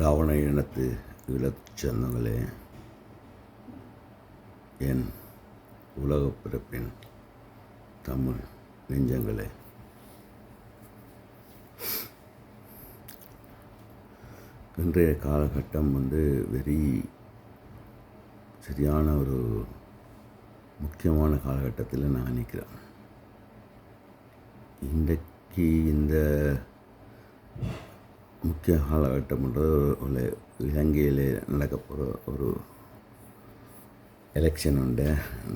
ராவண இனத்து ஈழச் சொந்தங்களே, என் உலகப் பிறப்பின் தமிழ் நெஞ்சங்களே, இன்றைய காலகட்டம் சரியான ஒரு முக்கியமான காலகட்டத்தில் நான் நிற்கிறேன். இன்றைக்கு இந்த முக்கிய காலகட்டம்ன்றது இலங்கையில் நடக்க போகிற ஒரு எலெக்ஷன் உண்டு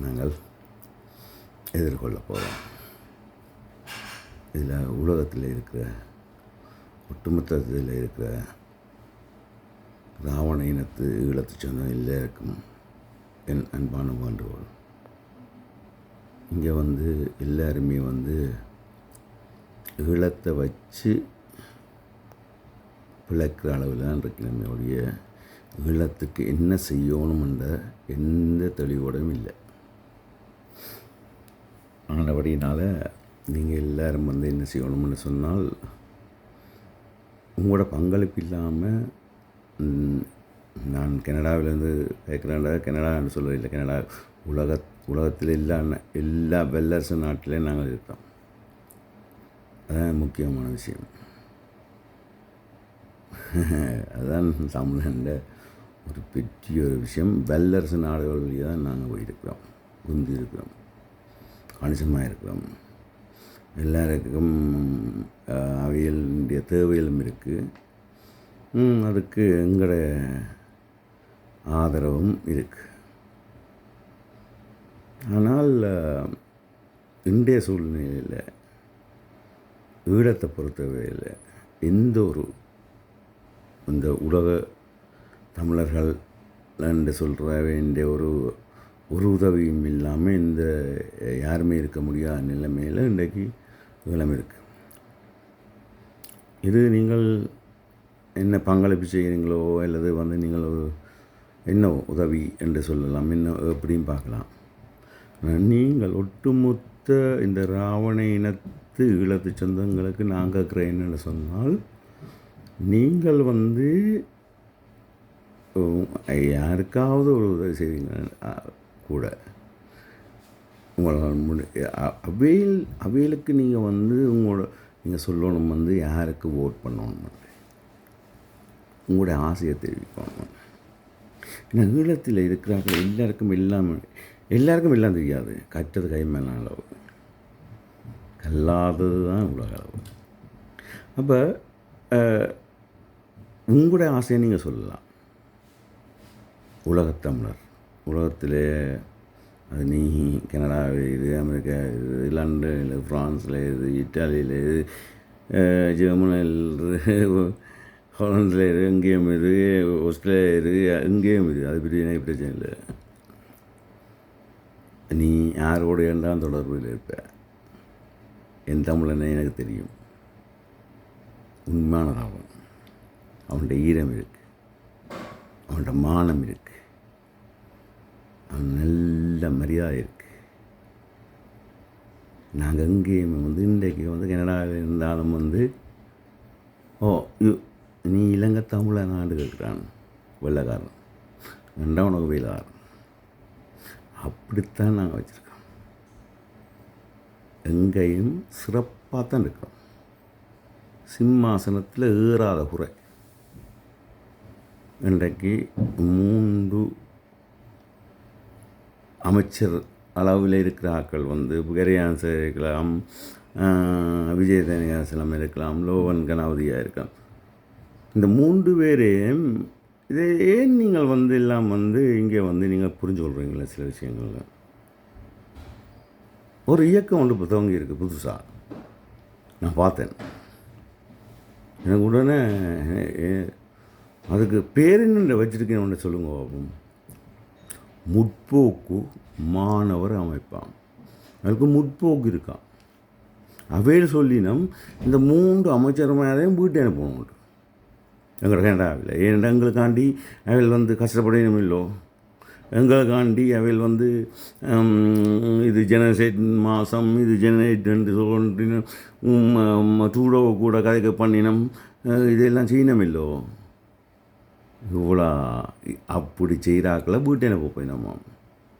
நாங்கள் எதிர்கொள்ள போகிறோம். இதில் உலகத்தில் இருக்கிற ஒட்டுமொத்தத்தில் இருக்கிற ராவண இனத்து ஈழத்து சொன்ன எல்லாருக்கும் என் அன்பான வேண்டுகோள். இங்கே எல்லாருமே ஈழத்தை வச்சு பிழைக்கிற அளவில் தான் இருக்கிறோமே ஒழிய ஈழத்துக்கு என்ன செய்யணுமென்ற எந்த தெளிவோடும் இல்லை. ஆனபடினால நீங்கள் எல்லோரும் என்ன செய்யணும்னு சொன்னால், உங்களோட பங்களிப்பு இல்லாமல், நான் கனடாவிலேருந்து கேட்குறேன்டா, கனடான்னு சொல்லவில்லை, கனடா உலகத்தில் எல்லா வல்லரசு நாட்டிலையும் நாங்கள் இருக்கோம். அதுதான் முக்கியமான விஷயம். அதுதான் தமிழண்ட ஒரு பெரிய ஒரு விஷயம். வல்லரசு நாடுகள் வழியாக தான் நாங்கள் போயிருக்கிறோம், குந்தி இருக்கிறோம், கணிசமாக இருக்கிறோம். எல்லாருக்கும் அவைகளுடைய தேவைகளும் இருக்குது. அதுக்கு எங்களோட ஆதரவும் இருக்குது. ஆனால் இன்றைய சூழ்நிலையில் ஈழத்தை பொறுத்தவரையில் எந்த ஒரு இந்த உலக தமிழர்கள் என்று சொல்கிற வேண்டிய ஒரு உதவியும் இல்லாமல் யாருமே இருக்க முடியாத நிலைமையில் இன்றைக்கு ஈழம் இருக்குது. இது நீங்கள் என்ன பங்களிப்பு செய்கிறீங்களோ அல்லது நீங்கள் என்ன உதவி என்று சொல்லலாம், என்ன எப்படியும் பார்க்கலாம். நீங்கள் ஒட்டுமொத்த இந்த ராவண இனத்து ஈழத்து சொந்தங்களுக்கு நான் கேட்குறேன் என்னென்னு சொன்னால், நீங்கள் யாருக்காவது ஒரு உதவி செய்வீங்க கூட, அவைகளுக்கு நீங்கள் நீங்கள் சொல்லணும் யாருக்கு ஓட் பண்ணணும், உங்களுடைய ஆசையை தெரிவிக்கணும். ஏன்னா ஈழத்தில் இருக்கிறார்கள் எல்லாருக்கும் எல்லாம் தெரியாது. கற்றது கை மேலே அளவு, கல்லாதது தான் உலக அளவு. அப்போ உங்களுடைய ஆசையை நீங்கள் சொல்லலாம். உலகத்தமிழர் உலகத்திலே அது நீ கனடாவில் இது, அமெரிக்கா இது, லண்டன், ஃப்ரான்ஸில் இது, இட்டாலியில் இது, ஜெர்மனியில், ஹாலண்டில் இரு, எங்கேயும் இது, ஆஸ்திரேலியா இரு, எங்கேயும் இது, அது பற்றி எனக்கு பிரச்சனை இல்லை. நீ யாரோடு என்றால் தொடர்பில் இருப்ப. என் தமிழனை எனக்கு தெரியும். உண்மையான ராவன். அவனுடைய ஈரம் இருக்குது, அவனோட மானம் இருக்குது, அவன் நல்ல மரியாதை இருக்குது. நாங்கள் எங்கேயுமே இன்றைக்கு கனடாவில் இருந்தாலும் நீ இலங்கை தமிழ நாடு கேட்குறான் வெள்ளைக்காரன், ரெண்டாம் உனக்கு வெயிலாரன். அப்படித்தான் நாங்கள் வச்சுருக்கோம். எங்கேயும் சிறப்பாக தான் இருக்கிறோம். சிம்மாசனத்தில் ஏறாத குறை. இன்றைக்கு 3 அமைச்சர் அளவில் இருக்கிற ஆக்கள் கரியான்சர் இருக்கலாம், விஜய் தனியாசலம் இருக்கலாம், லோவன் கனாவதியாக இருக்கலாம். இந்த 3 பேரையும் இதை ஏன் நீங்கள் எல்லாம் இங்கே நீங்கள் புரிஞ்சு கொள்கிறீங்களா? சில விஷயங்கள் ஒரு இயக்கம் இப்போ துவங்கி இருக்குது புதுசாக. நான் பார்த்தேன். எனக்கு உடனே அதுக்கு பேர் என்ன வச்சுருக்கேன் சொல்லுங்க பாப்போம். முற்போக்கு மாணவர் அமைப்பான். அதுக்கு முற்போக்கு இருக்கான். அவையில் சொல்லினோம் இந்த 3 அமைச்சர் மேலேயும் வீட்டை அனுப்பணும் எங்களை கனடாவில். ஏன்னா எங்களுக்காண்டி அவையில் கஷ்டப்படணும் இல்லோ, எங்களுக்காண்டி அவையில் இது ஜெனரேட் மாதம், இது ஜெனரேட் என்று சொல்லிட்டு டூடோ கூட கதைக்க பண்ணினோம், இதெல்லாம் செய்யணும் இல்லோ. இவ்வளோ அப்படி செய்கிறாக்களை வீட்டை என்ன போய் நம்ம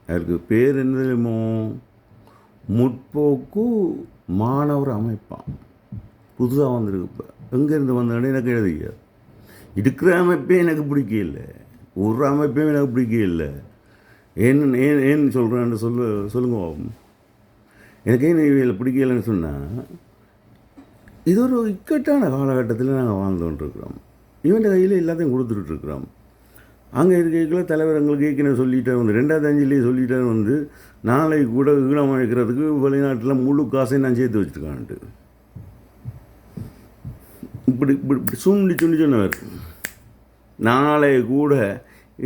அதுக்கு பேர் என்ன தெரியுமோ முற்போக்கு மாணவர் அமைப்பான் புதுசாக வந்திருக்கு. இப்போ எங்கேருந்து வந்தோடனே எனக்கு எழுதிய இருக்கிற அமைப்பே எனக்கு பிடிக்கல, ஒரு அமைப்பையும் எனக்கு பிடிக்கல. ஏன் சொல்கிறேன்னு சொல்லுங்க. எனக்கு ஏன் இதில் பிடிக்கலன்னு சொன்னால் இது ஒரு இக்கட்டான காலகட்டத்தில் நாங்கள் வாழ்ந்து கொண்டிருக்கிறோம். இவன் கையில் எல்லாத்தையும் கொடுத்துட்ருக்குறோம். அங்கே இருக்கைக்குள்ள தலைவர் எங்களுக்கு ஏற்கனவே சொல்லிட்டே வந்து 2005 சொல்லிட்டே வந்து நாளை கூட ஈழம் அழைக்கிறதுக்கு வெளிநாட்டில் முழு காசையும் நான் சேர்த்து வச்சுருக்கான்ட்டு இப்படி இப்படி சொன்னவர். நாளை கூட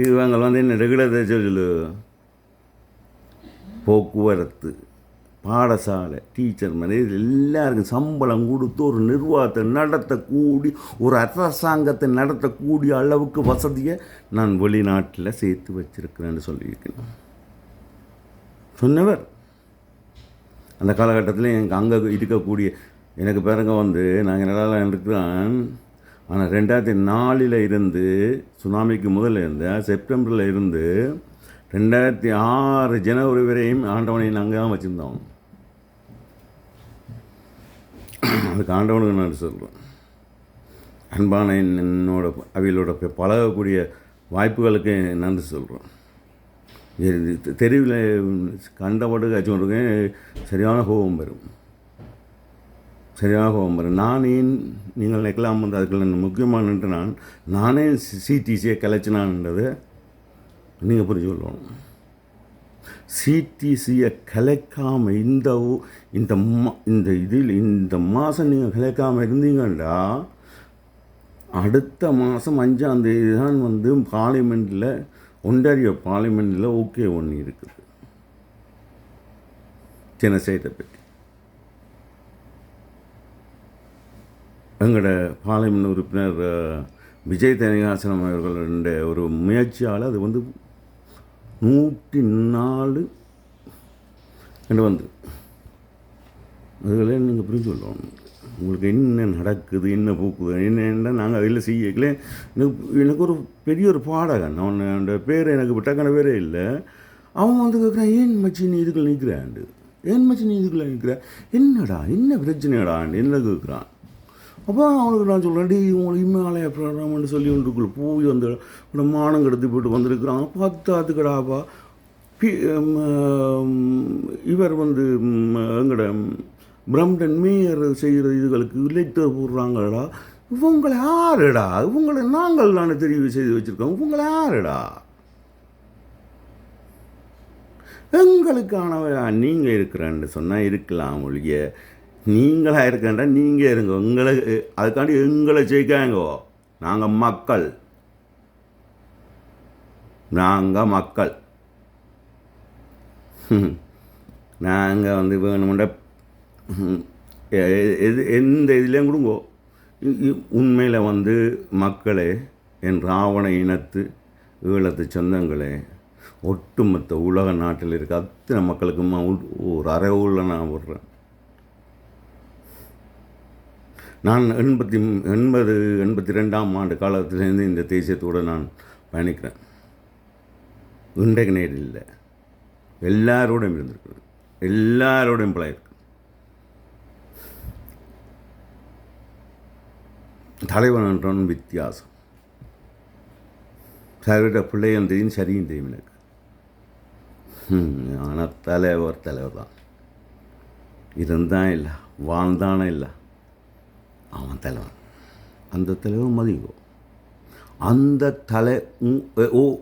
இவங்க வந்து என்ன ரெகுலர் சொல்லு போக்குவரத்து பாடசாலை டீச்சர் மாதிரி எல்லாருக்கும் சம்பளம் கொடுத்து ஒரு நிர்வாகத்தை நடத்தக்கூடி ஒரு அரசாங்கத்தை நடத்தக்கூடிய அளவுக்கு வசதியை நான் வெளிநாட்டில் சேர்த்து வச்சிருக்கிறேன்னு சொல்லியிருக்கேன் சொன்னவர். அந்த காலகட்டத்தில் எனக்கு அங்கே இருக்கக்கூடிய எனக்கு பிறங்க வந்து நாங்கள் நல்லா இருக்கிறேன். ஆனால் 2004 இருந்து சுனாமிக்கு முதல்ல இருந்த செப்டம்பரில் இருந்து 2006 ஜனவரி வரையும் ஆண்டவனை நாங்கள் தான் வச்சுருந்தோம். அதுக்கு ஆண்டவனுக்கு நான் சொல்கிறேன். அன்பான என்னோட அவைகளோட பழகக்கூடிய வாய்ப்புகளுக்கு நன்றி சொல்கிறோம். தெருவில் கண்டபட்டு காய்ச்சி கொண்டிருக்கேன். சரியான கோபம் வரும். நான் ஏன் நீங்கள் நிற்கலாம் வந்து அதுக்குள்ள முக்கியமானன்ட்டு நானே சிடிசியை கலைச்சினான்ன்றதை நீங்கள் புரிஞ்சு கொள்ளணும். சிடிசியை கலைக்காமல் இந்த மாதம் நீங்கள் கலைக்காமல் இருந்தீங்கண்டா அடுத்த மாதம் 5ஆம் தேதி தான் வந்து பார்லிமெண்ட்டில் ஒன்டாரியோ பார்லிமெண்ட்டில் ஓகே ஒன்று இருக்குது ஜெனசைடை பற்றி. எங்களோட பார்லிமெண்ட் உறுப்பினர் விஜய் தனிகாசனம் அவர்களுடைய ஒரு முயற்சியால் அது வந்து 104 என்று வந்து அதில் நீங்கள் புரிஞ்சு கொள்ளணும். உங்களுக்கு என்ன நடக்குது, என்ன போக்குது, என்னென்னா நாங்கள் அதில் செய்யல. எனக்கு ஒரு பெரிய ஒரு பாடகன், அவனோட பேர் எனக்கு விட்டக்கான பேரே இல்லை. அவன் வந்து கேட்குறான், ஏன் மச்சி நீ இதுக்குள்ள நிற்கிறான்ண்டு, ஏன் மச்சி நீ இதுக்குள்ள நிற்கிற, என்னடா என்ன பிரச்சனைடான்னு என்ன கேட்குறான். அப்போ அவனுக்கு நான் சொல்கிறேன், உங்களுக்கு இம்மாலய ப்ரோக்ராம்னு சொல்லி ஒன்றுக்குள்ளே போய் வந்து மானம் கெடுத்து போய்ட்டு வந்திருக்கிறான். பார்த்தாத்துக்கடாப்பா இவர் வந்து எங்கட பிரம்டன் மேயர் செய்கிற இதுகளுக்கு லெட்டர் போடுறாங்கடா. இவங்களை யாருடா, இவங்களை நாங்கள் தானே தெரிவு செய்து வச்சுருக்கோம், இவங்களை யாருடா, எங்களுக்கானவா நீங்கள் இருக்கிறேன்னு சொன்னால் இருக்கலாம் ஒழிய நீங்களாக இருக்கேன்டா நீங்கள் இருங்க. எங்களை அதுக்காண்டி எங்களை ஜெயிக்காங்கோ. நாங்கள் மக்கள் நாங்கள் வந்து வேணுமெண்டா எந்த இதுலேயும் கொடுங்கோ. உண்மையில் வந்து மக்களே, என் ராவண இனத்து ஈழத்து சொந்தங்களே, ஒட்டுமொத்த உலக நாட்டில் இருக்க அத்தனை மக்களுக்குமா ஒரு அரைவுள்ள நான் விடுறேன். நான் 82ஆம் ஆண்டு காலத்திலேருந்து இந்த தேசியத்தோடு நான் பயணிக்கிறேன். இன்றைக்கு நேர் இல்லை, எல்லாரோடையும் இருந்திருக்கிறேன், எல்லாரோடையும் பழகிருக்கேன். தலைவன் வித்தியாசம். சரிவிட்ட பிள்ளையும் தெரியும், சரியும் தெரியும் எனக்கு. ஆனால் தலைவர் தான். இருந்தான் இல்லை, வாழ்ந்தானே இல்லை, அவன் தலைவன். அந்த தலைவன் மதிக்கும். அந்த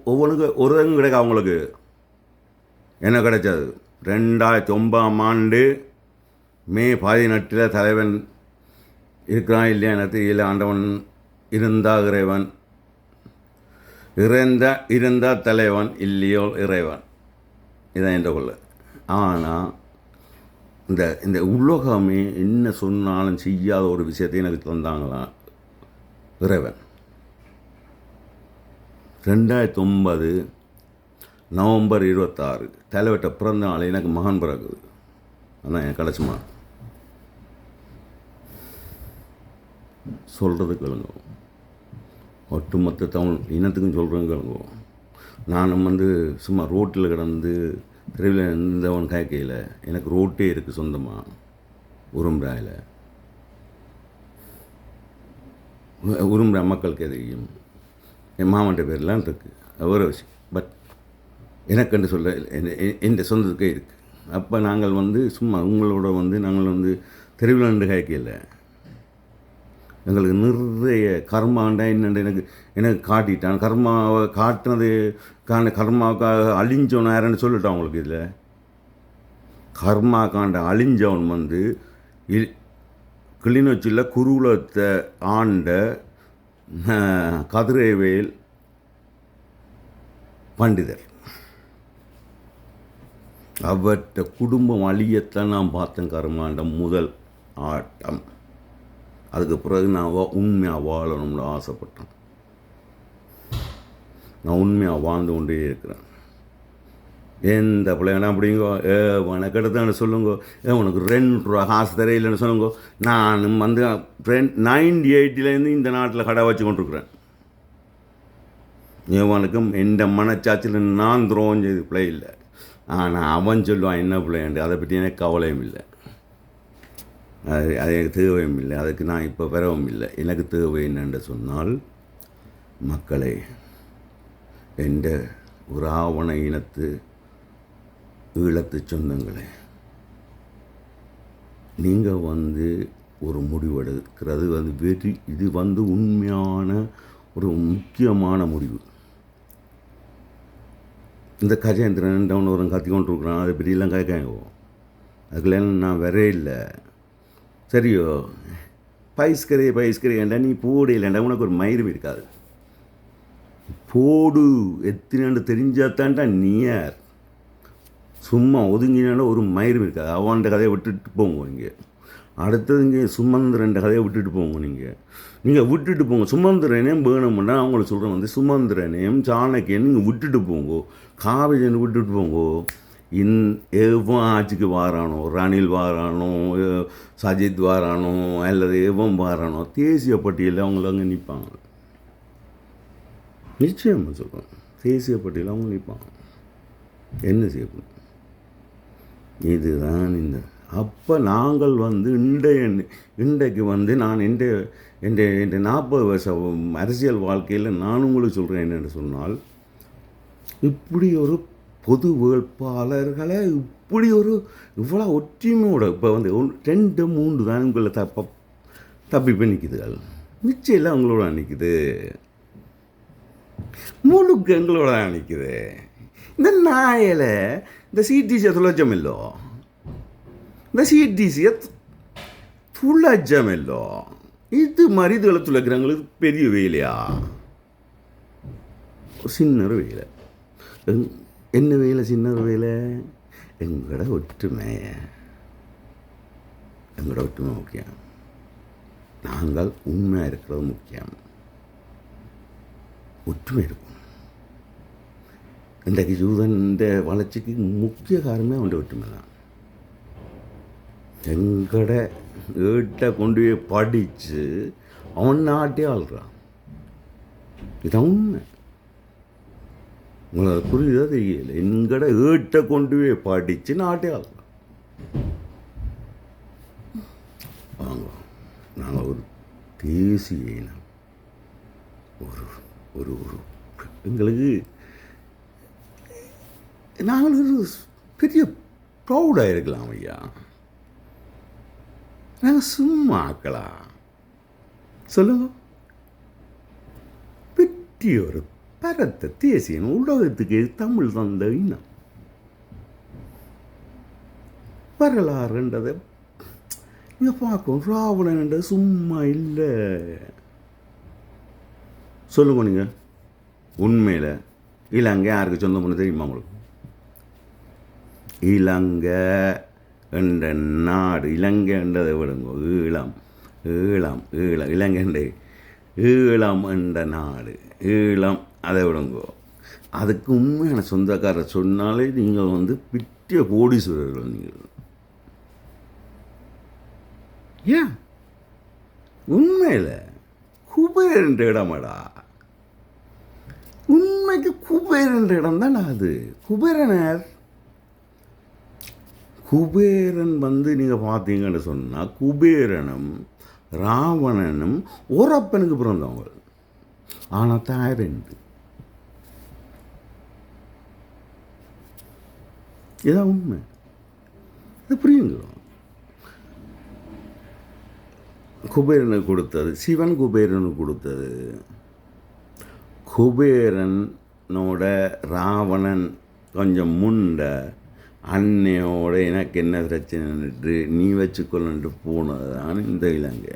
ஒவ்வொன்றுக்கு ஒரு கிடைக்கும். அவங்களுக்கு என்ன கிடைச்சது? 2009ஆம் ஆண்டு மே 18 தலைவன் இருக்கிறான் இல்லையா எனக்கு தெரியல. ஆண்டவன் இருந்தா இறைவன், இருந்தா தலைவன், இல்லையோ இறைவன். இதான் என்ற கொள்ள. ஆனால் இந்த உலகமே என்ன சொன்னாலும் செய்யாத ஒரு விஷயத்தை எனக்கு தந்தாங்களாம் இறைவன். 2009 நவம்பர் 26 தலைவட்ட பிறந்த நாள் எனக்கு மகன் பிறகுது. அதான் என் கடைசிமா சொல்கிறது கேளுங்க. ஒட்டுமொத்த தமிழ் இனத்துக்கும் சொல்கிறேங்க. நானும் வந்து சும்மா ரோட்டில் கிடந்து தெருவில் இருந்தவன் கேட்கையில் எனக்கு ரோட்டே இருக்குது சொந்தமாக உரும்புறாயில். உரும்புற மக்களுக்கு தெரியும், என் மாமன்ற பேர்லாம் இருக்குது ஒரு விஷயம். பட் எனக்குன்னு சொல்ல என் சொந்தத்துக்கே இருக்குது. அப்போ நாங்கள் வந்து சும்மா உங்களோட வந்து நாங்கள் வந்து தெருவில் நின்று கேட்கல. எங்களுக்கு நிறைய கர்மாண்டா என்னென்று எனக்கு காட்டிட்டான். கர்மாவை காட்டினது கர்மாவுக்காக அழிஞ்சவன் யாருன்னு சொல்லிட்டான் உங்களுக்கு. இதில் கர்மா காண்ட அழிஞ்சவன் வந்து கிளிநொச்சியில் குருகுலத்தை ஆண்ட கதிரவேல் பண்டிதர். அவற்ற குடும்பம் அழியத்தான் நான் பார்த்தேன் கர்மாண்ட முதல் ஆட்டம். அதுக்கு பிறகு நான் உண்மையாக வாழணும்னு ஆசைப்பட்டேன். நான் உண்மையாக வாழ்ந்து கொண்டே இருக்கிறேன். எந்த பிள்ளைங்கண்ணா அப்படிங்கோ உனக்கு எடுத்தான்னு சொல்லுங்கோ, உனக்கு 2 ரூபா காசு தெரியலன்னு சொல்லுங்கோ. நானும் வந்து 98 இந்த நாட்டில் கடை வச்சு கொண்டிருக்கிறேன். இவனுக்கும் எந்த மனச்சாட்சியில் நான் துரோகம் செய்து பிள்ளை இல்லை. ஆனால் அவன் சொல்லுவான் என்ன பிள்ளைண்டு, அதை பற்றி எனக்கு கவலையும் இல்லை. அது எனக்கு தேவையும் இல்லை. அதுக்கு நான் இப்போ பெறவும் இல்லை. எனக்கு தேவை என்னென்று சொன்னால், மக்களை என்ற ஒரு ஆவண இனத்து ஈழத்து சொந்தங்களே, நீங்கள் வந்து ஒரு முடிவெடுக்கிறது வந்து இது வந்து உண்மையான ஒரு முக்கியமான முடிவு. இந்த கஜேந்திரன் டவுன் கத்தி கொண்டு இருக்கிறான், அதை பற்றியெல்லாம் கேட்காங்க. அதுக்குலாம் நான் வரே இல்லை. சரியோ, பைஸ்கரே ஏண்டா நீ போடு இல்லைண்டா உனக்கு ஒரு மயிரும் இருக்காது. போடு எத்தனை தெரிஞ்சாத்தான்டா நீ யார். சும்மா ஒதுங்கினா ஒரு மயிரும் இருக்காது. அவன்கிட்ட கதையை விட்டுட்டு போங்க. இங்கே அடுத்தது இங்கே சுமந்திரன் கதையை விட்டுட்டு போங்க. நீங்கள் விட்டுட்டு போங்க. சுமந்திரனையும் வேணும்னா அவங்கள சொல்கிறேன் வந்து சுமந்திரனையும் சாணக்கியன் நீங்கள் விட்டுட்டு போங்கோ. காவிஜன் விட்டுட்டு போங்கோ. எவன் ஆட்சிக்கு வாரானோ, ரணில் வாரானோ, சஜித் வாரானோ, அல்லது எவன் வாரானோ, தேசிய பட்டியலில் அவங்கள அங்கே நிற்பாங்க. நிச்சயமாக சொல்கிறேன், தேசிய பட்டியலில் அவங்க நிற்பாங்க. என்ன செய்யணும் இதுதான் இந்த. அப்போ நாங்கள் வந்து இன்றைக்கு வந்து நான் என் 40 வருஷம் அரசியல் வாழ்க்கையில் நான் உங்களுக்கு சொல்கிறேன் என்னென்னு சொன்னால், இப்படி ஒரு பொது வேட்பாளர்களை இப்படி ஒரு இவ்வளோ ஒற்றுமையோட இப்போ வந்து 2 3 தான் உங்களை தப்பி போய் நிற்குதுகள். நிச்சயம் அவங்களோட நிற்குது, முழுக்க எங்களோட நிற்குது. இந்த நாயில் இந்த சிடிசியை துளைச்சமில்லோ, இந்த சிடிசியை துளைச்சமில்லோ, இது மாதிரி இதுகளை துளைக்கிறவங்களுக்கு பெரிய வேலையா? சின்ன வேலை. என்ன வேலை? சின்ன வேலை. எங்களோட ஒற்றுமை முக்கியம். நாங்கள் உண்மையாக இருக்கிறது முக்கியம். ஒற்றுமை இருக்கும். இன்றைக்கு யூதன் வளர்ச்சிக்கு முக்கிய காரணமே அவன் ஒற்றுமை தான். எங்கட ஏட்டை கொண்டு போய் படித்து அவன் நாட்டே ஆள்றான். இதான் உண்மை. உங்களை புரியுதா தெரியல? எங்கட ஏட்டை கொண்டு போய் படித்து நாட்டே ஆள்றான். வாங்க, நாங்கள் ஒரு தேசிய இனம். ஒரு ஒரு ஒரு எங்களுக்கு நாங்கள் ஒரு பெரிய ப்ரௌடாக இருக்கலாம் ஐயா. நாங்கள் சும்மா ஆக்கலாம் சொல்லுங்க. பெரிய ஒரு பரத்த தேசியம் உலகத்துக்கு தமிழ் தந்த இனம். வரலாறுன்றதை நீங்கள் பார்க்கணும். ராவணன்ன்றது சும்மா இல்லை. சொல்லுங்க நீங்கள் உண்மையில் இலங்கை யாருக்கு சொந்தம் பண்ண தெரியுமா உங்களுக்கு? இலங்கை என்ற நாடு, இலங்கை என்றதை விடுங்க, ஈழம் ஈழம் ஈழம் இலங்கை ஈழம் என்ற நாடு, ஈழம் அதை விடுங்கோ. அதுக்கு உண்மையான சொந்தக்காரர் சொன்னாலே நீங்கள் வந்து பிட்டிய கோடீஸ்வரர்கள். நீங்கள் ஏன் உண்மையில் குபேரன்ற இடமாடா. உண்மைக்கு குபேரன் இடம் தான் அது. குபேரனர் குபேரன் வந்து நீங்கள் பார்த்தீங்கன்னு சொன்னால் குபேரனும் ராவணனும் ஓரப்பனுக்கு பிறந்தவங்க. ஆனால் தாய் ரெண்டு. இதான் உண்மை. இது புரியுங்களோ? குபேரனுக்கு கொடுத்தது சிவன், குபேரனுக்கு கொடுத்தது. குபேரனோட ராவணன் கொஞ்சம் முண்ட அன்னையோட எனக்கு என்ன பிரச்சனைன்ட்டு நீ வச்சுக்கொள்ளன்ட்டு போனது தான் இந்த இலங்கை,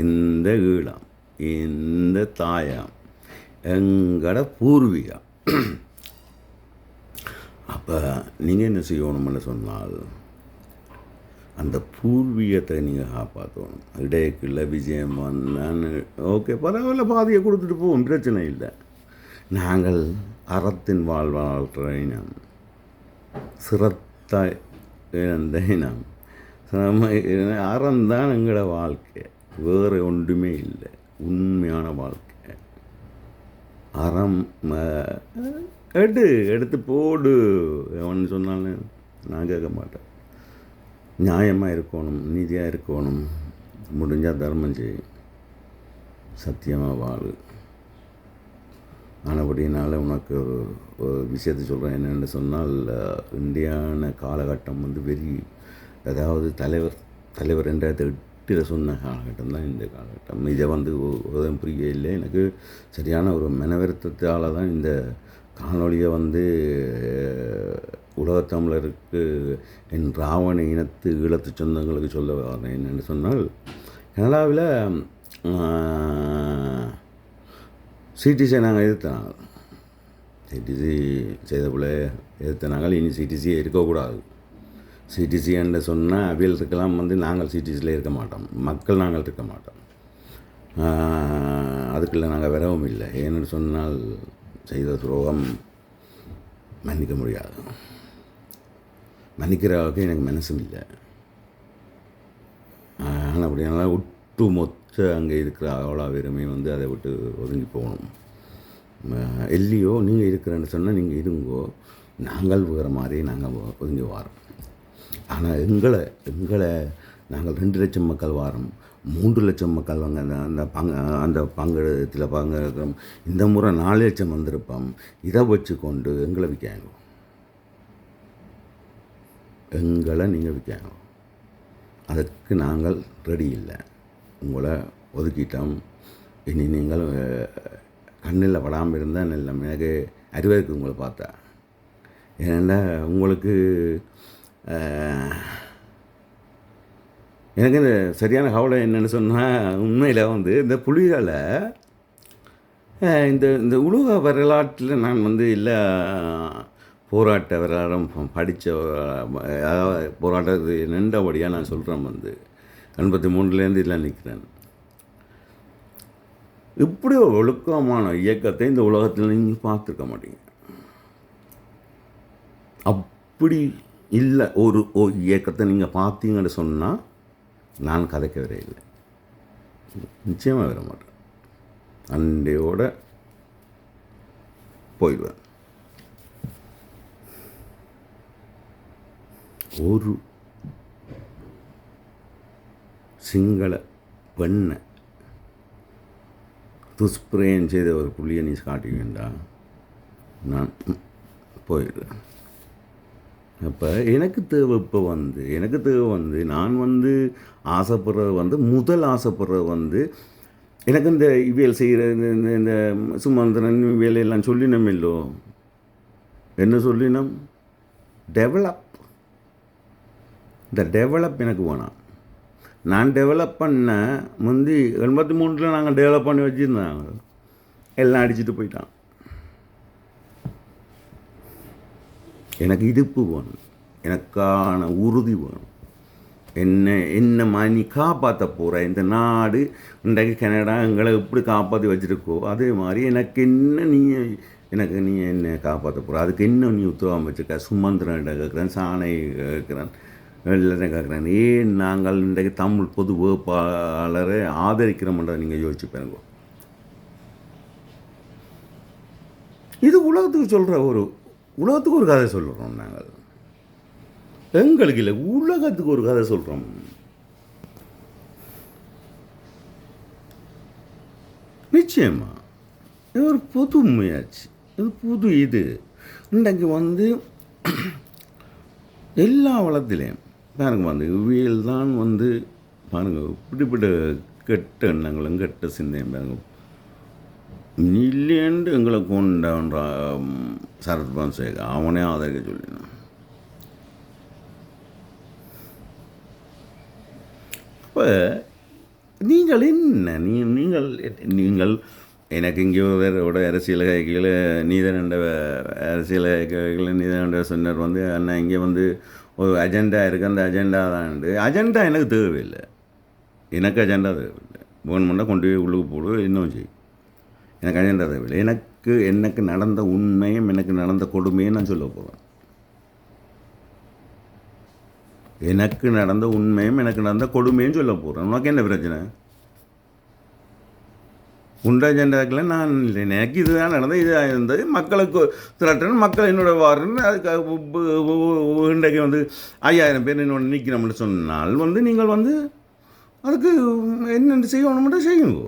இந்த ஈழம், இந்த தாயாம், எங்கட பூர்வீகம். அப்போ நீங்கள் என்ன செய்யணும்னு சொன்னால் அந்த பூர்வீகத்தை நீங்கள் காப்பாற்றணும். இடையக்குள்ள விஜயம் வந்தான், ஓகே பரவாயில்ல, பாதியை கொடுத்துட்டு போவோம், பிரச்சனை இல்லை. நாங்கள் அறத்தின் வாழ்வாழ்கிற இனம், சிரத்த இழந்த இனம், அறம்தான் எங்களோட வாழ்க்கை, வேறு ஒன்றுமே இல்லை. உண்மையான வாழ்க்கை அறம். எடுத்து போடு அவன் சொன்னாலும் நான் கேட்க மாட்டேன். நியாயமாக இருக்கணும், நீதியாக இருக்கணும், முடிஞ்சால் தர்மம் செய்யும், சத்தியமாக வாழு. ஆனபடினால உனக்கு ஒரு விஷயத்தை சொல்கிறேன். என்னென்னு சொன்னால், இந்தியான காலகட்டம் வந்து அதாவது தலைவர் 2008 சொன்ன காலகட்டம் தான் இந்த காலகட்டம். இதை வந்து உதவும் புரிய இல்லை. எனக்கு சரியான ஒரு மனவருத்தத்தால் தான் இந்த காணொலியை வந்து உலகத்தமிழருக்கு, என் ராவண இனத்து ஈழத்து சொந்தங்களுக்கு சொல்ல வரேன். என்னென்னு சொன்னால், கனடாவில் சிடிசியை நாங்கள் எதிர்த்தனாங்க. சிடிசி செய்த போல எதிர்த்தனாங்க. இனி சிடிசியை இருக்கக்கூடாது. சிடிசி என்று சொன்னால் அவியல் இருக்கலாம், வந்து நாங்கள் சிடிசியில் இருக்க மாட்டோம், மக்கள் நாங்கள் இருக்க மாட்டோம். அதுக்குள்ளே நாங்கள் வரவும் இல்லை. ஏன்னு சொன்னால் செய்த துரோகம் மன்னிக்க முடியாது. மன்னிக்கிற அளவுக்கு எனக்கு மனசும் இல்லை. ஆனால் அப்படினால ஒட்டு மொத்த அங்கே இருக்கிற அவ்வளோ பேருமே வந்து அதை விட்டு ஒதுங்கி போகணும். இல்லையோ நீங்கள் இருக்கிறேன்னு சொன்னால் நீங்கள் இருங்கோ, நாங்கள் வேறு மாதிரி நாங்கள் ஒதுங்கி வாரோம். ஆனால் எங்களை நாங்கள் 2 லட்சம் மக்கள் வாரோம், 3 லட்சம் மக்கள் வாங்க அந்த பங்கத்தில் பங்கெடுக்கிறோம். இந்த முறை 4 லட்சம் வந்திருப்போம். இதை வச்சு கொண்டு எங்களை விற்காங்க, எங்களை நீங்கள் விற்காங்க. அதுக்கு நாங்கள் ரெடி இல்லை. உங்களை ஒதுக்கிட்டோம். இனி நீங்கள் கண்ணில் படாமல் இருந்தால் நல்ல எனக்கு அறிவாருக்கு உங்களை பார்த்தா. ஏன்னா உங்களுக்கு எனக்கு இந்த சரியான கவலை என்னென்னு சொன்னால், உண்மையில் வந்து இந்த புலிகளை இந்த உலக வரலாற்றில் நான் வந்து இல்லை போராட்ட வரலாறும் படித்த போராட்டத்தை நின்றபடியாக நான் சொல்கிறேன். வந்து 83லேருந்து இல்லை நிற்கிறேன். இப்படி ஒரு ஒழுக்கமான இயக்கத்தை இந்த உலகத்தில் நீங்கள் பார்த்துருக்க மாட்டீங்க. அப்படி இல்லை ஒரு இயக்கத்தை நீங்கள் பார்த்தீங்கன்னு சொன்னால் நான் கதைக்க வரே இல்லை, நிச்சயமாக வர மாட்டேன். அண்டையோட போயிடுவேன். ஒரு சிங்கள பெண்ணை துஷ்பிரயம் செய்த ஒரு புள்ளியை நீ காட்டி வேண்டாம், நான் போயிடுவேன். அப்போ எனக்கு தேவை வந்து நான் வந்து ஆசைப்படுறது வந்து முதல் ஆசைப்படுறது வந்து எனக்கு இந்த இவியல் செய்கிற இந்த சுமந்திரன் வேலையெல்லாம் சொல்லினோம் இல்லோ, என்ன சொல்லினோம், இந்த டெவலப் எனக்கு வேணாம். நான் டெவலப் பண்ண முந்தி 83 நாங்கள் டெவலப் பண்ணி வச்சுருந்தாங்க, எல்லாம் அடிச்சுட்டு போயிட்டான். எனக்கு இடுப்பு வேணும், எனக்கான உறுதி வேணும். என்ன நீ காப்பாற்ற போகிற இந்த நாடு, இன்றைக்கு கனடா எங்களை எப்படி காப்பாற்றி வச்சுருக்கோ அதே மாதிரி நீ என்ன காப்பாற்ற போகிற, அதுக்கு என்ன நீ உத்தரவாதம் வச்சுருக்க. சுமந்திரன் கேட்குறேன், சாணை கேட்குறேன், எல்லாரும் கேட்குறேன். ஏன் நாங்கள் இன்றைக்கு தமிழ் பொது வேட்பாளரை ஆதரிக்கிறோம்ன்றதை நீங்கள் யோசிச்சு பாருங்க. இது உலகத்துக்கு சொல்கிற உலகத்துக்கு ஒரு கதை சொல்கிறோம் நாங்கள். எங்களுக்கு இல்லை, உலகத்துக்கு ஒரு கதை சொல்கிறோம். நிச்சயமா இது ஒரு புது முயற்சி, இது புது இன்றைக்கு எல்லா வளத்திலையும் பாருங்க இவியல் தான் பாருங்க இப்படிப்பட்ட கெட்ட எண்ணங்களும் கெட்ட சிந்தையும் பாருங்க இல்லையண்டு எங்களை கொண்டவன்ற சரத் பான்சேகா அவனே ஆதரிக்க சொல்லினான். அப்போ நீங்கள் என்ன நீங்கள் எனக்கு இங்கே ஒரு அரசியல் கைகளை நீதனண்ட அரசியல் கைகளை நீதனண்ட சொன்னார் அண்ணா இங்கே ஒரு அஜெண்டா இருக்குது, அந்த அஜெண்டா தான் அஜெண்டா எனக்கு தேவையில்லை. எனக்கு அஜெண்டா தேவையில்லை. வேணுமெண்டா கொண்டு போய் உள்ளுக்கு போடு, இன்னும் செய்யும். எனக்கு அஜெண்டா தேவையில்லை. எனக்கு நடந்த உண்மையும் எனக்கு நடந்த கொடுமையும் நான் சொல்ல போகிறேன். எனக்கு நடந்த உண்மையும் எனக்கு நடந்த கொடுமையும் சொல்ல போகிறேன். உனக்கு என்ன பிரச்சனை? உண்ட அஜெண்டாக்கில் நான் இல்லை, எனக்கு இதுதான் நடந்தது, இதாக இருந்தது, மக்களுக்கு திரட்டணும், மக்கள் என்னோட வாரன்னு அதுக்கு இன்றைக்கு 5000 பேர் என்னோட நிற்கிறோம்னு சொன்னால் நீங்கள் அதுக்கு என்னென்று செய்யணும்னு செய்யுங்க.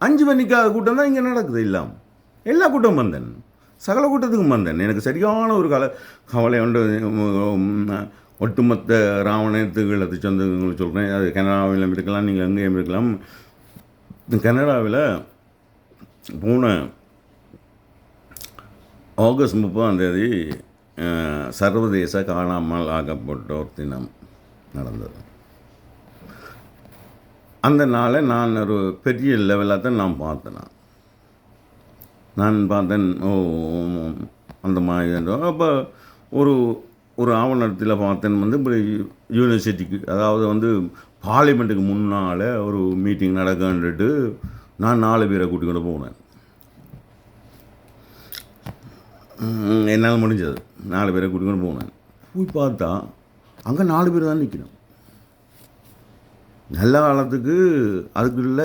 5 பேர் நிற்காத கூட்டம் தான் இங்கே நடக்குது. இல்லாமல் எல்லா கூட்டம் வந்தேன், சகல கூட்டத்துக்கும் வந்தேன். எனக்கு சரியான ஒரு கவலை ஒட்டுமொத்த ராவணத்துக்கு சொந்தங்களை சொல்கிறேன். அது கனடாவிலும் இருக்கலாம், நீங்கள் எங்கேயும் இருக்கலாம். கனடாவில் போன ஆகஸ்ட் 30 சர்வதேச காணாமல் ஆக்கப்பட்டோர் தினம் நடந்தது. அந்த நாளை நான் ஒரு பெரிய லெவலாக தான் நான் பார்த்தேன். அந்த மாதிரி அப்போ ஒரு ஆவணத்தில் பார்த்தேன் இப்படி யூனிவர்சிட்டிக்கு, அதாவது பார்லிமெண்ட்டுக்கு முன்னால் ஒரு மீட்டிங் நடக்கன்ட்டு நான் 4 பேரை கூட்டிக்கொண்டு போனேன். என்னால் முடிஞ்சது 4 பேரை கூட்டிக்கொண்டு போனேன். போய் பார்த்தா அங்கே 4 பேர் தான் நிற்கணும். நல்ல காலத்துக்கு அதுக்குள்ள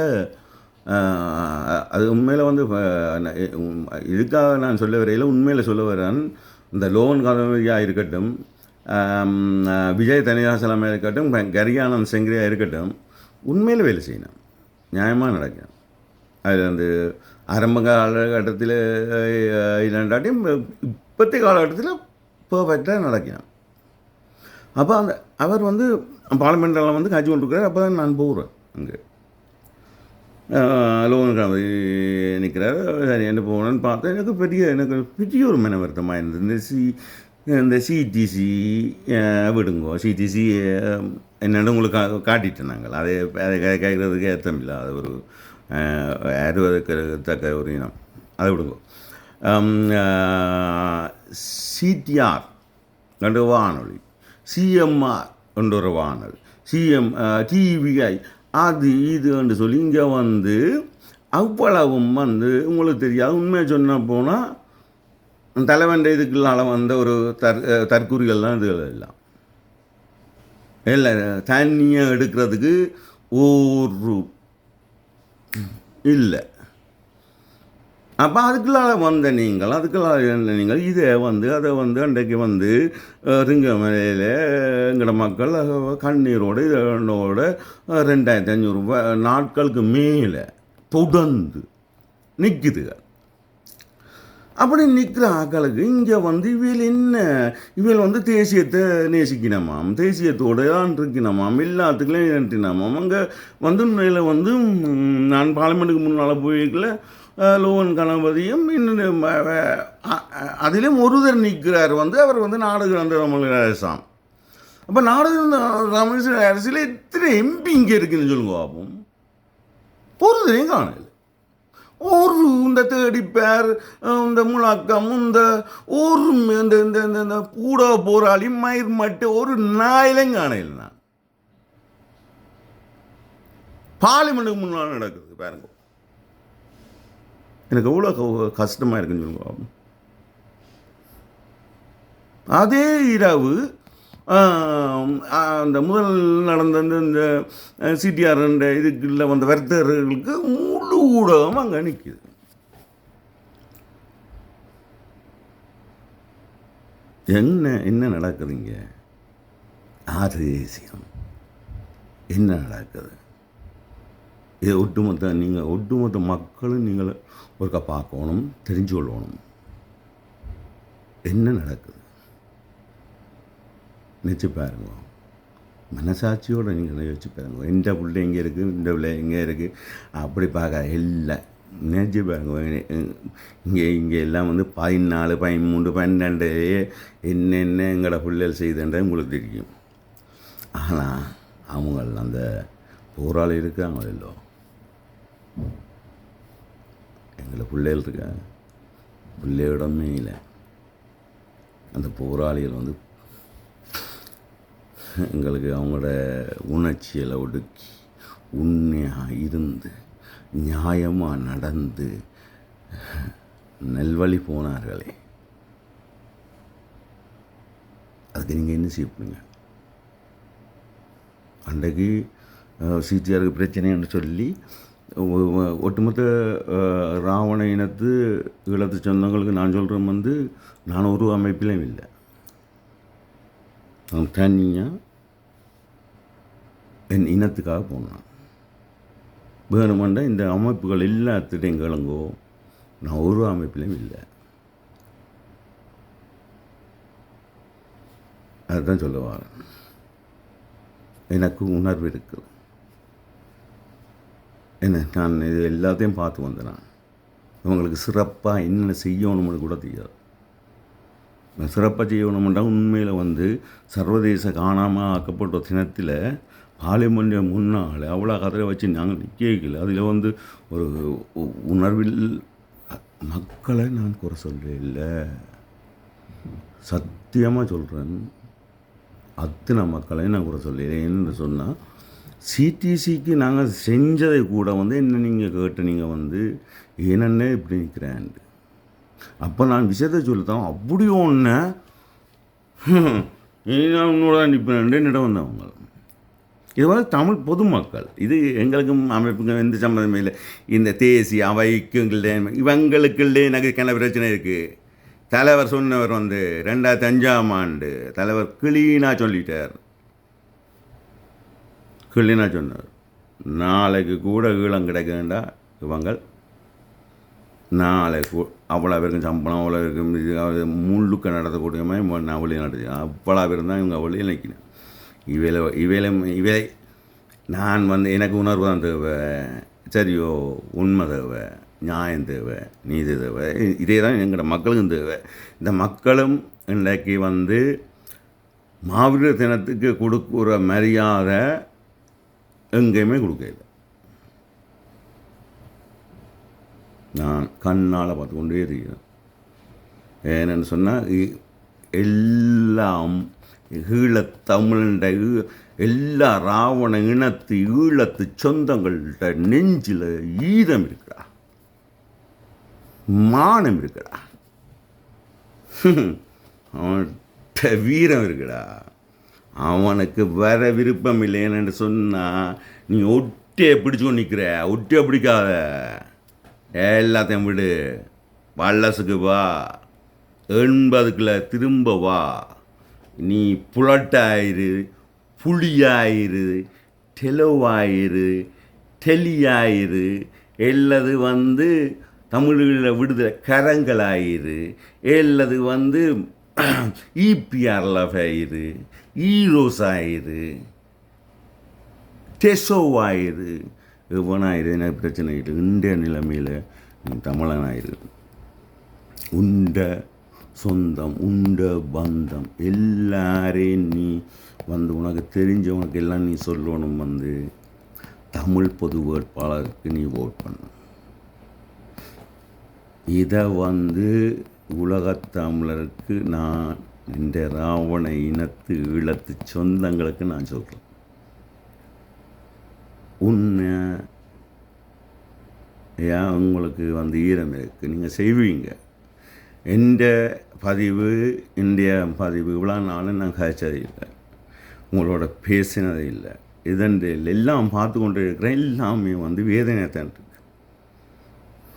அது உண்மையில் இதுக்காக நான் சொல்ல வரையில் உண்மையில் சொல்ல வரேன். இந்த லோன் கதவியாக இருக்கட்டும், விஜய் தனியாசலமாக இருக்கட்டும், கரியானந்த் செங்கிரியாக இருக்கட்டும், உண்மையில் வேலை செய்யணும், நியாயமாக நடக்கணும். அதில் ஆரம்ப காலகட்டத்தில் இல்லைண்டாட்டியும் இப்போத்தைய காலகட்டத்தில் பர்ஃபெக்டாக நடக்கணும். அப்போ அவர் பார்லிமெண்ட்டில் காட்சி கொண்டிருக்கிறார். அப்போ தான் நான் போகிறேன். அங்கே லோனுக்கு நிற்கிறார். சரி என்ன போகணுன்னு பார்த்தேன். எனக்கு பெரிய ஒரு மன வருத்தமாக இருந்தது. இந்த சிடிசி விடுங்கோ, சிடிசி என்னென்னு உங்களுக்கு காட்டிட்டேன். நாங்கள் அதை கேட்குறதுக்கு ஏற்றம் இல்லை. அது ஒரு அறுவதற்கத்தக்க ஒரு இனம். அதை விடுங்கோ. சிடிஆர் என்ற வானொலி, சிஎம்ஆர் என்ற ஒரு வானொலி, டிவிஐ அது இதுன்னு சொல்லி இங்கே அவ்வளவும் உங்களுக்கு தெரியாது. உண்மையை சொன்ன போனால் தலைவன் இதுக்குள்ளால் ஒரு தற்கூறிகள் தான் இதுகள் எல்லாம் இல்லை. தண்ணியை எடுக்கிறதுக்கு ஒரு இல்லை. அப்போ அதுக்குள்ளால் நீங்கள் இதை அதை அன்றைக்கு ரிங்க மலையில் எங்களோட மக்கள் கண்ணீரோடு இதோட 2500 நாட்களுக்கு மேலே தொடர்ந்து நிற்குதுங்க. அப்படி நிற்கிற ஆக்களுக்கு இங்கே இவள் தேசியத்தை நேசிக்கணுமாம், தேசியத்தோடு தான் இருக்கணுமாம், எல்லாத்துக்குள்ளேயும் நிறுத்தினாமாம். அங்கே உண்மையில் நான் பார்லிமெண்ட்டுக்கு முன்னால் போயிருக்கல லோவன் கணபதியும் இன்னும் அதிலும் ஒருத்தர் நிற்கிறார். அவர் நாடக தமிழக அரசாம். அப்போ நாடக தமிழக அரசில் எத்தனை எம்பி இங்கே இருக்குன்னு சொல்லுங்க பார்ப்போம். ஒருத்தரையும் காணல. இந்த தேடிப்பார், இந்த முழக்கம், இந்த பூட போராளி மயிர் மட்டும் ஒரு நாயிலையும் காணல. நான் பார்லிமெண்ட்டுக்கு முன்னால் நடக்குது பாருங்க. எனக்கு எவ்வளோ கஷ்டமாக இருக்குன்னு சொல்லுங்க. அதே இரவு அந்த முதல் நடந்த இந்த சிடிஆர் இதுக்குள்ள வர்த்தகர்களுக்கு முழு ஊடகம் அங்கே நிற்கிது. என்ன நடக்குதுங்க? ஆறு தேசியம் என்ன நடக்குது? இது ஒட்டுமொத்த மக்களும் நீங்கள் ஒருக்கா பார்க்கணும், தெரிஞ்சு கொள்ளணும் என்ன நடக்குது. நினச்சி பாருங்க, மனசாட்சியோடு நீங்கள் யோசிச்சு பாருங்க. எந்த பிள்ளை எங்கே இருக்குது, இந்த பிள்ளை எங்கே இருக்குது, அப்படி பார்க்க எல்லாம் நினச்சி பாருங்க. இங்கே எல்லாம் 14, 13, 12 என்னென்ன எங்களோட பிள்ளைகள் செய்துன்றது உங்களுக்கு தெரியும். ஆனால் அவங்கள அந்த போராளி இருக்காங்க இல்லோ, எங்களை பிள்ளைகள் இருக்காங்க, பிள்ளையோடமே இல்லை. அந்த போராளிகள் எங்களுக்கு அவங்களோட உணர்ச்சிகளை ஒடுக்கி உண்மையாக இருந்து நியாயமாக நடந்து நல்வழி போனார்களே, அதுக்கு நீங்கள் என்ன செய்யப்படுங்க? அன்றைக்கு சிடிஆருக்கு பிரச்சனைன்னு சொல்லி ஒட்டுமொத்த ராவண இனத்து ஈழத்து சொந்தங்களுக்கு நான் சொல்கிறேன் நான் ஒரு அமைப்பிலையும் இல்லை. நான் தனியாக என் இனத்துக்காக போனான். வேணுமெண்டா இந்த அமைப்புகள் எல்லாத்திட்டையும் கிளங்கோ, நான் ஒரு அமைப்பிலையும் இல்லை. அதுதான் சொல்ல வரேன். எனக்கு உணர்வு இருக்குது. நான் இது எல்லாத்தையும் பார்த்து வந்தேன். இவங்களுக்கு சிறப்பாக என்னென்ன செய்யணும்னு கூட தெரியாது. சிறப்பாக செய்யணும்னா உண்மையில் சர்வதேச காணாமல் ஆக்கப்பட்ட தினத்தில் பார்லிமெண்ட் முன்னால் அவ்வளோ கதையை வச்சு நாங்கள் நிற்கல. அதில் ஒரு உணர்வில் மக்களை நான் குறை சொல்ல இல்லை, சத்தியமாக சொல்கிறேன். அத்தனை மக்களையும் நான் குறை சொல்ல. என்னென்னு சொன்னால் சிடிசிக்கு நாங்கள் செஞ்சதை கூட என்ன நீங்கள் கேட்டு நீங்கள் என்னென்ன இப்படி நிற்கிறேன். அப்போ நான் விஷயத்தை சொல்லித்தான் அப்படி ஒன்று நான் உன்னோட நிற்பேன் என்னிடம் வந்தவங்க. இது தமிழ் பொதுமக்கள், இது எங்களுக்கும் அமைப்புக்கும் எந்த சம்மந்தமே இல்லை. இந்த தேசிய அவைக்குங்களே இவங்களுக்குள்ளே எனக்கு கிண பிரச்சனை இருக்குது. தலைவர் சொன்னவர் 2005ஆம் ஆண்டு தலைவர் கிளீனாக சொல்லிட்டார். கிளீனாக சொன்னார், நாளைக்கு கூட ஈழம் கிடைக்க வேண்டாம், இவங்கள் நாளைக்கு அவ்வளோ பேருக்கும் சம்பளம், அவ்வளோ பேருக்கும் முள்ளுக்க நடத்தக்கூடிய மாதிரி நான் வழி நடத்தி அவ்வளோ பேர் தான் இவங்க வழியில் நிற்கணும். இவையில நான் எனக்கு உணர்வு தான் தேவை, சரியோ உண்மை தேவை, நியாயம் தேவை, நீதி தேவை. இதே தான் எங்களோட மக்களுக்கும் தேவை. இந்த மக்களும் இன்றைக்கு மாவீரர் தினத்துக்கு கொடுக்குற மரியாதை எங்கேயுமே கொடுக்கல. நான் கண்ணால் பார்த்து கொண்டே இருக்கிறேன். ஏன்னு சொன்னால் எல்லாம் ஈழத்தமிழ்ட எல்லா ராவண இனத்து ஈழத்து சொந்தங்கள்கிட்ட நெஞ்சில் ஈரம் இருக்குடா, மானம் இருக்குடா, அவன்கிட்ட வீரம் இருக்குடா. அவனுக்கு வர விருப்பம் இல்லைன்னு சொன்னால் நீ ஒட்டியை பிடிச்சுக்கொண்டு நிற்கிற. ஒட்டியை பிடிக்காத, எல்லாத்தையும் விடு, வல்லசுக்கு வா, 80க்குள்ள திரும்ப வா. நீ புலட்டாயிரு, புளியாயிரு, தெளிவாயிரு, தெளியாயிரு, எல்லாது தமிழில் விடுதலை கரங்களாயிரு, எல்லாது இபிஆர்எஃப் ஆயிரு, ஈரோஸ் ஆயிரு, டெசோவாயிரு, இவனாயிரு. எனக்கு பிரச்சனை இல்லை. இந்திய நிலைமையில் நீ தமிழனாயிரு. உண்ட சொந்தம், உண்ட பந்தம் எல்லாரையும் நீ உனக்கு தெரிஞ்சவனுக்கு எல்லாம் நீ சொல்லணும் தமிழ் பொது வேட்பாளருக்கு நீ ஓட் பண்ண. இதை உலகத்தமிழருக்கு நான் இந்த ராவண இனத்து ஈழத்து சொந்தங்களுக்கு நான் சொல்கிறேன். உன்னை ஏன் உங்களுக்கு ஈரம் இருக்குது, நீங்கள் செய்வீங்க. எந்த பதிவு, இந்திய பதிவு இவ்வளோ நாளும் நான் காய்ச்சது இல்லை, உங்களோட பேசினது இல்லை. இதன்றில் எல்லாம் பார்த்து கொண்டு இருக்கிறேன். எல்லாமே வேதனை தான் இருக்கு.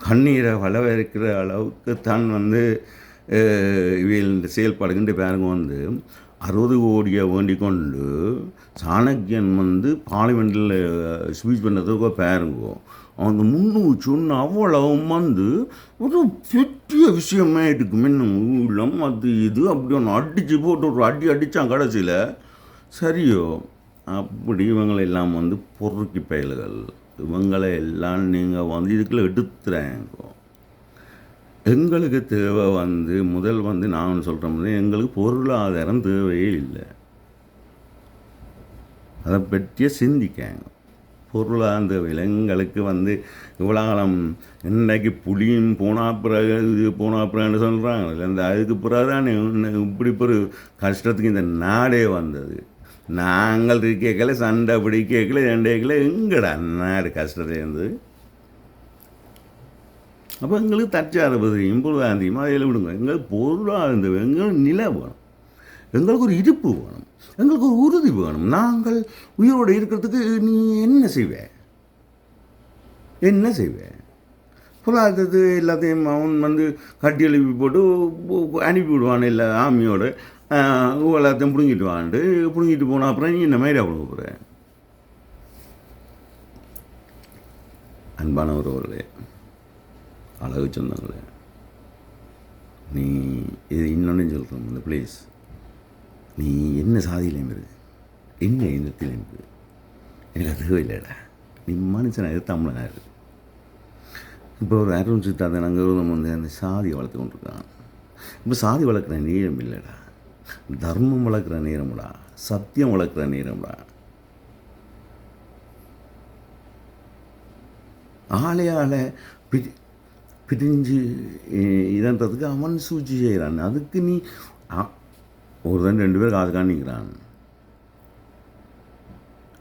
கண்ணீரை வளவரிக்கிற அளவுக்கு தான் இவையில் இந்த செயல்பாடுகின்ற பாருங்க வந்து 60 கோடியை வேண்டிக் கொண்டு சாணக்கியன் வந்து பார்லிமெண்ட்டில் ஸ்பீச் பண்ணதுக்கு பாருங்கோ அந்த முன்னூறு சொன்ன அவ்வளவும் வந்து ஒரு பெரிய விஷயமே இருக்கும் இன்னும் ஊழம் அது இது அப்படி ஒன்று அடித்து போட்டு ஒரு அடித்தான் கடைசியில் சரியோ அப்படி இவங்களை எல்லாம் வந்து பொறுக்கி பயல்கள் இவங்களை எல்லாம் நீங்கள் வந்து இதுக்குள்ளே எடுத்துறேங்கோ எங்களுக்கு தேவை வந்து முதல் வந்து நான் சொல்கிறோம் எங்களுக்கு பொருளாதாரம் தேவையே இல்லை அதை பற்றிய சிந்திக்காங்க பொருளாதார தேவையில் எங்களுக்கு வந்து இவ்வளோ காலம் இன்றைக்கு புளியும் போனா பிறகு இது போனா பிறகுன்னு சொல்கிறாங்க இல்லை இந்த அதுக்கு பிறகு தானே இப்படி ஒரு கஷ்டத்துக்கு இந்த நாடே வந்தது நாங்கள் கேட்கல சண்டை அப்படி கேட்கல ரெண்டே கேட்கல எங்கடா நாடு கஷ்டத்தை இருந்தது அப்போ எங்களுக்கு தற்சாத பதவியும் பொருளாதாரம் அதில் விடுங்க எங்களுக்கு பொருளாதாரம் தேவை எங்களுக்கு நிலை வேணும் எங்களுக்கு ஒரு இருப்பு வேணும் எங்களுக்கு ஒரு உறுதி வேணும் நாங்கள் உயிரோடு இருக்கிறதுக்கு நீ என்ன செய்வேன் பொருளாதாரத்து எல்லாத்தையும் அவன் வந்து கட்டி எழுப்பி போட்டு அனுப்பி விடுவான் இல்லை ஆமியோடு எல்லாத்தையும் பிடுங்கிட்டு போனால் அப்புறம் நீ என்ன மாதிரி கொடுக்க போகிற அன்பான ஒருவர்களே அழகு சொந்தங்களே நீ இது இன்னொன்று சொல்கிறோம் இந்த ப்ளீஸ் நீ என்ன சாதியிலையும் இருக்கு என்ன இனத்திலையும் இருக்கு எனக்கு அது இல்லைடா நீ மனுஷனாக இரு தமிழனாக இருக்கு இப்போ ஒரு அருள் சித்தாந்த நாங்கள் வந்து அந்த சாதியை வளர்த்து கொண்டிருக்கான் இப்போ சாதி வளர்க்குற நேரம் இல்லைடா தர்மம் வளர்க்குற நேரம்டா சத்தியம் வளர்க்குற நேரம்டா ஆளையால் பிரிஞ்சு இதன்றதுக்கு அவன் சூழ்ச்சி செய்கிறான் அதுக்கு நீ ஒரு தான் 2 பேர் காதுக்காக நிற்கிறான்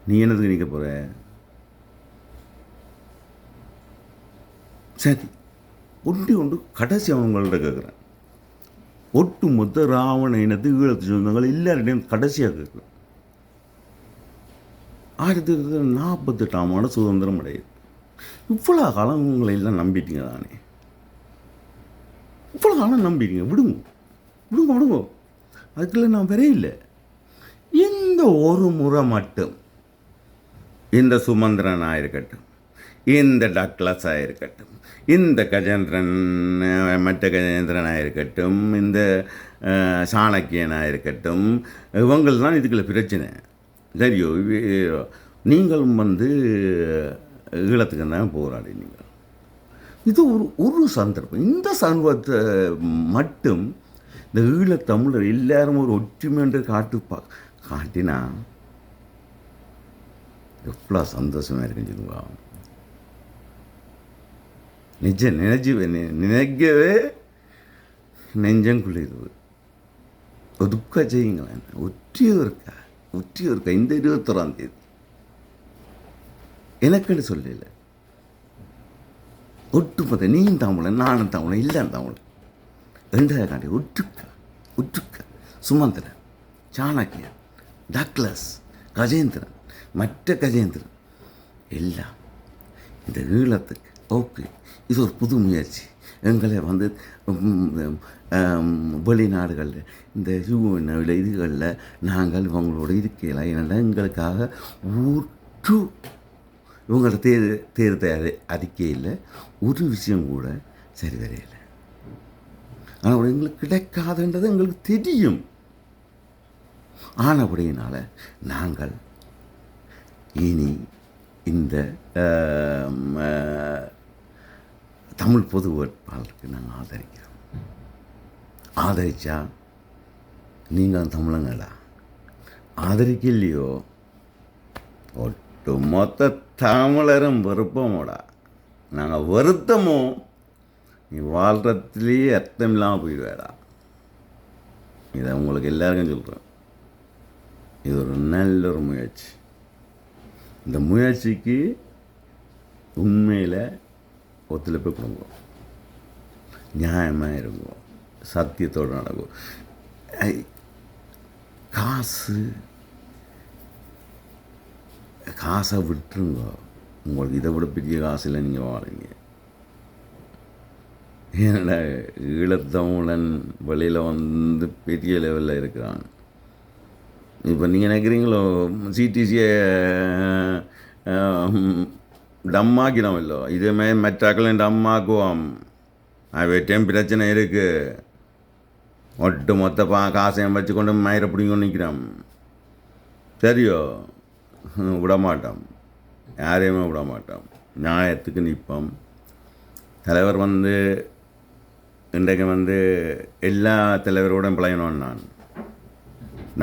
நீ என்னதுக்கு நிற்க போகிற சரி ஒன்று கடைசி அவங்கள்ட்ட கேட்குறேன் ஒட்டு மொத்த ராவண இனத்து ஈழத்து சொந்தங்கள் எல்லார்டையும் கடைசியாக கேட்குறேன் 1948ஆம் ஆண்டு சுதந்திரம் அடையுது இவ்வளோ காலம் உங்களை எல்லாம் நம்பிட்டீங்க தானே இவ்வளோ காலம் நம்பிட்டீங்க விடுங்க அதுக்குள்ள நான் இல்லை இந்த ஒரு முறை மட்டும் இந்த சுமந்திரனாக இருக்கட்டும் இந்த டக்ளஸாக இருக்கட்டும் இந்த கஜேந்திரன் மற்ற கஜேந்திரனாக இருக்கட்டும் இந்த சாணக்கியனாக இருக்கட்டும் இவங்கள் தான் இதுக்குள்ள பிரச்சனை சரியோ நீங்களும் வந்து ஈழத்துக்கு தான் போராடினீங்க இது ஒரு சந்தர்ப்பம் இந்த சந்தர்ப்பத்தை மட்டும் இந்த ஈழத்தமிழர் எல்லாரும் ஒரு ஒற்றுமைன்று காட்டினா எவ்வளோ சந்தோஷமாக இருக்குன்னு சொல்லுவா நினைக்கவே நெஞ்சம் குளிர்வு ஒதுக்க செய்யுங்களேன் ஒற்றியும் இருக்கா இந்த 21ஆம் தேதி எனக்குன்னு சொல்லல ஒட்டுமொத்த நீயும் தமிழன் நானும் தமிழன் இல்லை தமிழன் 2 காண்டி ஒற்றுக்க சுமந்திரன் சாணக்கியன் டக்ளஸ் கஜேந்திரன் மற்ற கஜேந்திரன் எல்லாம் இந்த ஈழத்துக்கு ஓகே இது ஒரு புது முயற்சி எங்களை வந்து வெளிநாடுகளில் இந்த யூஎன்ல இதுகளில் நாங்கள் இவங்களோட இருக்கலாம் ஏன்னா எங்களுக்காக ஊற்று இவங்களோட தேர்தல் அறிக்கையில் ஒரு விஷயம் கூட சரி வரையில்லை ஆனால் எங்களுக்கு கிடைக்காதுன்றது எங்களுக்கு தெரியும் ஆனபடியினால் நாங்கள் இனி இந்த தமிழ் பொது வேட்பாளருக்கு நாங்கள் ஆதரித்தா நீங்கள் தமிழங்களா ஆதரிக்கலையோ ஒட்டு மொத்த தமிழரும் வெறுப்போமோடா நாங்கள் வருத்தமோ நீ வாழ்கிறதுலேயே அர்த்தம் இல்லாமல் போயிடுவேடா இதை உங்களுக்கு எல்லாருக்கும் சொல்கிறேன் இது ஒரு நல்ல ஒரு முயற்சி இந்த முயற்சிக்கு உண்மையில் ஒத்துழைப்பு கொடுங்க நியாயமாக இருக்கும் சத்தியத்தோடு நடக்கும் காசை விட்டுருங்க உங்களுக்கு இதை விட பெரிய காசில் நீங்கள் வாழுங்க ஏன்னா ஈழத்தமிழன் வெளியில் வந்து பெரிய லெவலில் இருக்கிறான். இப்போ நீங்கள் நினைக்கிறீங்களோ சிடிசியை டம்மாக்கினோம் இதுமே மற்றாக்கள் டம்மாக்குவோம். அவற்றையும் பிரச்சனை இருக்குது. ஒட்டு மொத்த காசையும் வச்சு கொண்டு மயிரை பிடிங்கொண்டு நிற்கிறான். சரியோ, விடமாட்டோம், யாரையுமே விடமாட்டோம். நியாயத்துக்கு நிற்போம். தலைவர் வந்து இன்றைக்கு வந்து எல்லா தலைவரோடும் பழையணும்.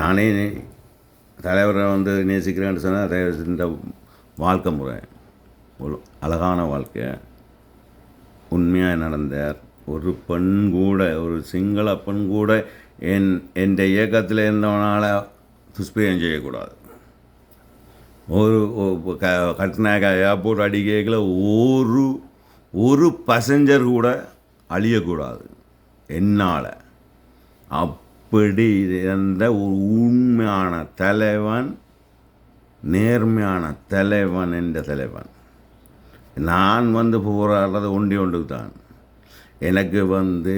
நானே தலைவரை வந்து நேசிக்கிறேன்னு சொன்னால் இந்த வாழ்க்கை முறை ஒரு அழகான வாழ்க்கை, உண்மையாக நடந்தார். ஒரு பெண் கூட, ஒரு சிங்கள பெண் கூட என் இயக்கத்தில் இருந்தவனால் துஷ்பிரயோகம் செய்யக்கூடாது. ஒரு கட்னாக ஏர்போர்ட் அடிக்கல ஒரு பசஞ்சர் கூட அழியக்கூடாது என்னால். அப்படி இருந்த ஒரு உண்மையான தலைவன், நேர்மையான தலைவன் என்ற தலைவன். நான் வந்து போராடுறது ஒன்று தான். எனக்கு வந்து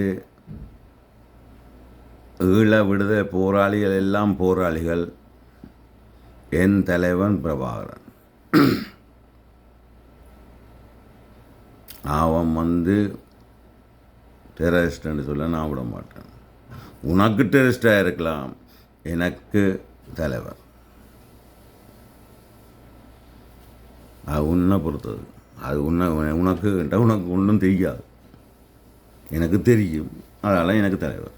ஈழ விடுதலை போராளிகள் எல்லாம் போராளிகள். என் தலைவன் பிரபாகரன். அவன் வந்து டெரரிஸ்ட்னு சொல்ல நான் விட மாட்டேன். உனக்கு டெரரிஸ்டாக இருக்கலாம், எனக்கு தலைவர். அது உன்னை பொறுத்தது. அது உனக்கு ஒன்றும் தெரியாது, எனக்கு தெரியும். அதனால் எனக்கு தலைவர்.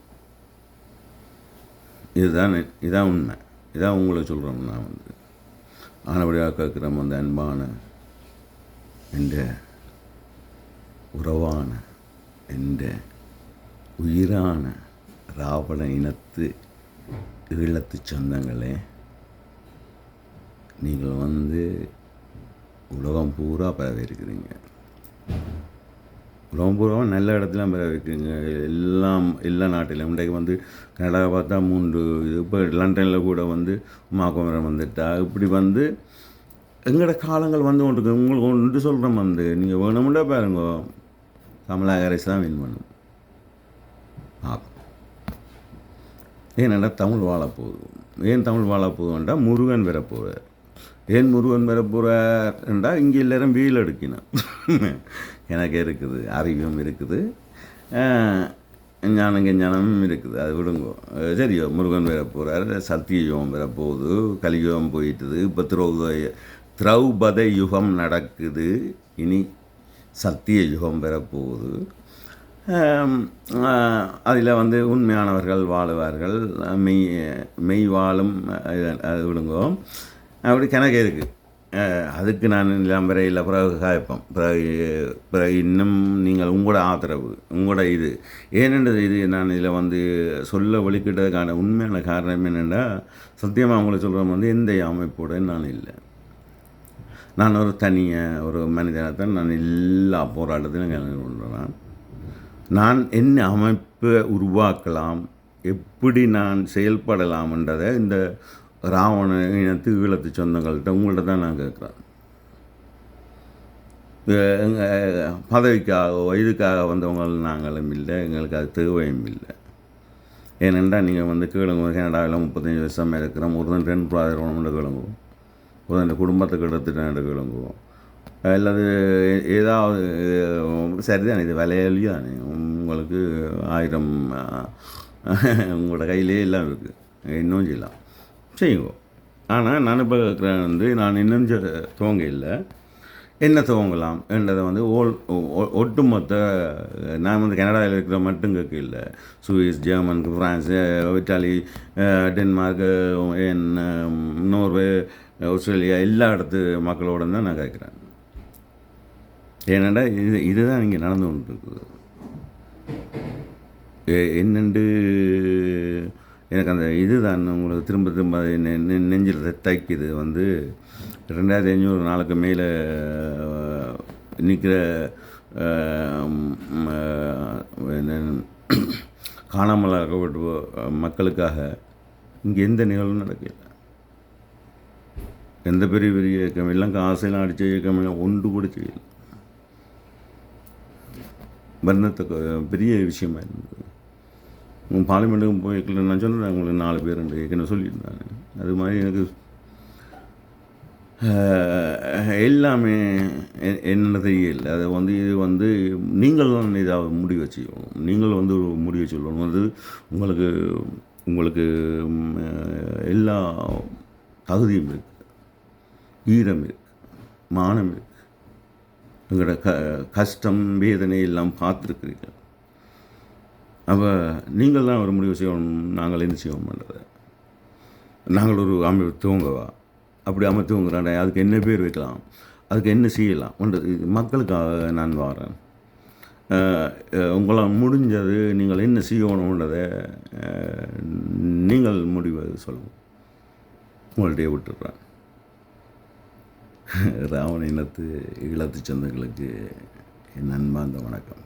இதுதான் உண்மை. இதான் உங்களுக்கு சொல்கிறேன். நான் வந்து ஆனபடியாக கேட்குறேன். அந்த அன்பான என்ற உறவான என்ற உயிரான ராவண இனத்து ஈழத்து சொந்தங்களே, நீங்கள் வந்து உலகம் பூரா பரவி இருக்கிறீங்க. உலகம் பூராக நல்ல இடத்துல பரவி இருக்கிறீங்க. எல்லா நாட்டிலும் இன்றைக்கு வந்து கனடா பார்த்தா 3 இது. இப்போ லண்டனில் கூட வந்து உமாகுமரன் வந்துட்டா. இப்படி வந்து எங்களோட காலங்கள் வந்து கொண்டு உங்களுக்கு ஒன்று சொல்கிறோம். வந்து நீங்கள் வேணும்னா பாருங்க, கமலா ஹாரிஸ் தான் வின் பண்ணும். ஏன்னா தமிழ் வாழப்போகுது. ஏன் தமிழ் வாழப்போகுதுன்றா முருகன் வரப்போகிறார். ஏன் முருகன் வரப்போகிறார் என்றால் இங்கே எல்லோரும் வெயில் எடுக்கணும். எனக்கு இருக்குது, அறிவும் இருக்குது, ஞானமும் இருக்குது. அது விடுங்கோ. சரியோ, முருகன் வரப்போகிறார். சத்திய யுகம் வரப்போகுது. கலியுகம் போயிட்டுது. இப்போ திரௌபத யுகம் நடக்குது. இனி சத்திய யுகம் வரப்போகுது. அதில் வந்து உண்மையானவர்கள் வாழுவார்கள். மெய் வாழும். அது விடுங்கோ. அப்படி கணக்கு இருக்குது. அதுக்கு நான் எல்லாம் வரையில் பிறகு காய்ப்போம். பிறகு இன்னும் நீங்கள் உங்களோட ஆதரவு, உங்களோட இது ஏனென்றது இது நான் இதில் வந்து சொல்ல வலிக்கிட்டதுக்கான உண்மையான காரணம் என்னென்னா, சத்தியமாக அவங்கள சொல்கிறோம் வந்து எந்த அமைப்போட நான் இல்லை. நான் ஒரு தனியாக ஒரு மனிதனைத்தான். நான் எல்லா போராட்டத்திலும் கலந்து கொள்கிறேன். நான் என்ன அமைப்பை உருவாக்கலாம், எப்படி நான் செயல்படலாம்ன்றதை இந்த ராவண இனத்து ஈழத்து சொந்தங்கள்கிட்ட உங்கள்கிட்ட தான் நான் கேட்குறேன். பதவிக்காக இதுக்காக வந்தவங்க நாங்களும் இல்லை, எங்களுக்கு அது தேவையும் இல்லை. ஏனென்றால் நீங்கள் வந்து கேளுங்க, கனடாவில் 35 வருஷமாக இருக்கிறோம். ஒரு தான் 2 ப்ராஜெக்ட் கேளுங்குவோம். ஒரு தான் குடும்பத்துக்கு எடுத்துட்டு கேளுங்குவோம். அல்லது ஏதாவது சரிதான், இது விலையிலேயே தானே. உங்களுக்கு 1000 உங்களோட கையிலே எல்லாம் இருக்குது, இன்னும் செய்யலாம், செய்யுங்க. ஆனால் நான் இப்போ வந்து நான் இன்னும் துவங்க இல்லை. என்ன துவங்கலாம் என்றதை வந்து ஒட்டுமொத்த நான் வந்து கனடாவில் இருக்கிற மட்டும் கேட்க இல்லை. Swiss, German, France, Italy, Denmark, Norway, Australia எல்லா இடத்து மக்களோட தான் நான் கேட்குறேன். ஏன்னாண்டா இதுதான் இங்கே நடந்து கொண்டு இருக்குது. என்னென்று எனக்கு அந்த இதுதான் உங்களுக்கு திரும்ப நெஞ்சில் தைக்குது. வந்து 2500 நாளுக்கு மேலே நிற்கிற காணாமல் ஆக்கப்பட்ட மக்களுக்காக இங்கே எந்த நிகழ்வும் நடக்கல. எந்த பெரிய இயக்கம் எல்லாம் காசெல்லாம் அடித்த இயக்கம் ஒன்று கூட செய்யலை. வர்ணத்துக்கு பெரிய விஷயமா இருந்தது. பார்லிமெண்ட்டுக்கு போய்க்கல நான் சொன்னேன் உங்களுக்கு 4 பேர் ஏற்கனவே சொல்லியிருந்தாங்க. அது மாதிரி எனக்கு எல்லாமே என்னென்ன தெரியல. அதை இது நீங்கள் தான் இதை முடிவு செய்யணும். நீங்கள் ஒரு முடிவு சொல்லணும். உங்களுக்கு உங்களுக்கு எல்லா தகுதியும் இருக்குது, ஈரம் இருக்குது, மானம் இருக்குது. எங்களோட கஷ்டம் வேதனை எல்லாம் பார்த்துருக்குறீர்கள். அப்போ நீங்கள் தான் ஒரு முடிவு செய்யணும். நாங்கள் என்ன செய்வோம்ன்றதை நாங்கள் ஒரு அமைத்துவங்கவா அப்படி அமைத்துவங்கிறாண்டா அதுக்கு என்ன பேர் வைக்கலாம், அதுக்கு என்ன செய்யலாம்ன்றது மக்களுக்காக நான் வரேன். உங்களால் முடிஞ்சது நீங்கள் என்ன செய்யணுன்றதை நீங்கள் முடிவு சொல்லுங்கள். உங்கள்கிட்டயே விட்டுடுறேன். ராவண இனத்து ஈழத்து சொந்தங்களுக்கு என் அன்பார்ந்த வணக்கம்.